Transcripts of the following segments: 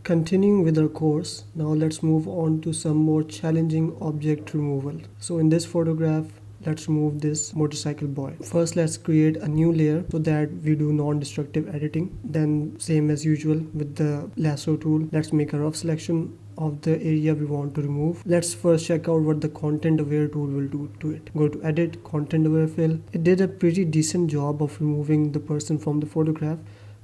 Continuing with our course, now let's move on to some more challenging object removal. So in this photograph, let's remove this motorcycle boy. First, let's create a new layer so that we do non-destructive editing. Then same as usual with the lasso tool, let's make a rough selection of the area we want to remove. Let's first check out what the content aware tool will do to it. Go to edit, content aware fill. It did a pretty decent job of removing the person from the photograph,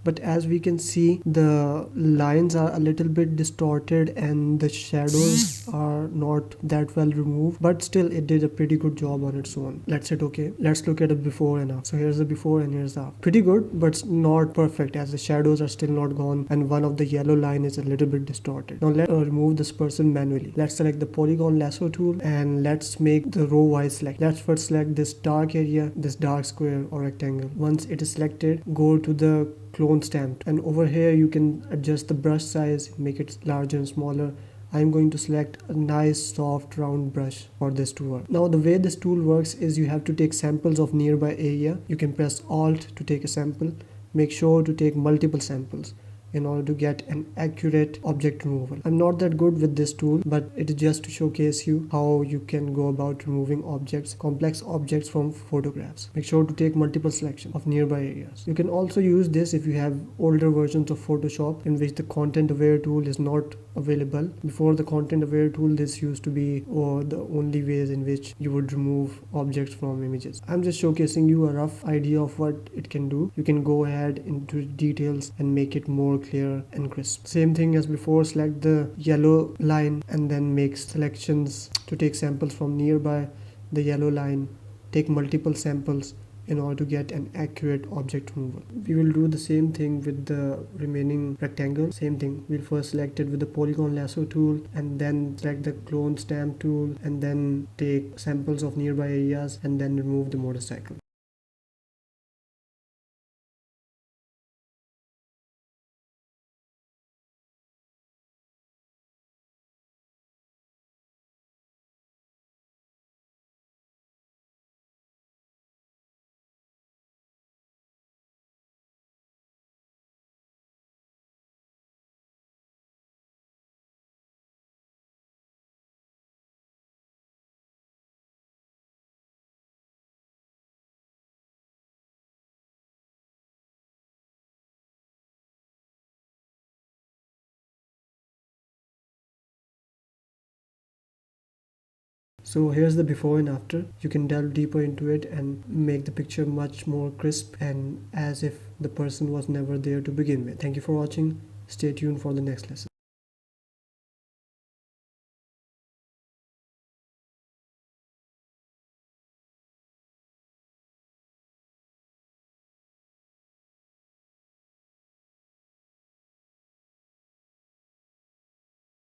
but as we can see, the lines are a little bit distorted and the shadows are not that well removed, but still it did a pretty good job on its own. Let's hit okay. Let's look at a before and after. So here's the before and here's the after. Pretty good, but not perfect, as the shadows are still not gone and one of the yellow line is a little bit distorted. Now let's remove this person manually. Let's select the polygon lasso tool and let's make the row wise select. Let's first select this dark area, this dark square or rectangle. Once it is selected, go to the clone stamp, and over here you can adjust the brush size, make it larger and smaller. I'm going to select a nice soft round brush for this to work. Now the way this tool works is you have to take samples of nearby area. You can press Alt to take a sample. Make sure to take multiple samples in order to get an accurate object removal. I'm not that good with this tool, but it is just to showcase you how you can go about removing objects, complex objects from photographs. Make sure to take multiple selections of nearby areas. You can also use this if you have older versions of Photoshop in which the content aware tool is not available. Before the content aware tool, this used to be the only ways in which you would remove objects from images. I'm just showcasing you a rough idea of what it can do. You can go ahead into details and make it more clear and crisp. Same thing as before, select the yellow line and then make selections to take samples from nearby the yellow line. Take multiple samples in order to get an accurate object removal. We will do the same thing with the remaining rectangle. Same thing, we'll first select it with the polygon lasso tool and then select the clone stamp tool and then take samples of nearby areas and then remove the motorcycle. So here's the before and after. You can delve deeper into it and make the picture much more crisp and as if the person was never there to begin with. Thank you for watching. Stay tuned for the next lesson.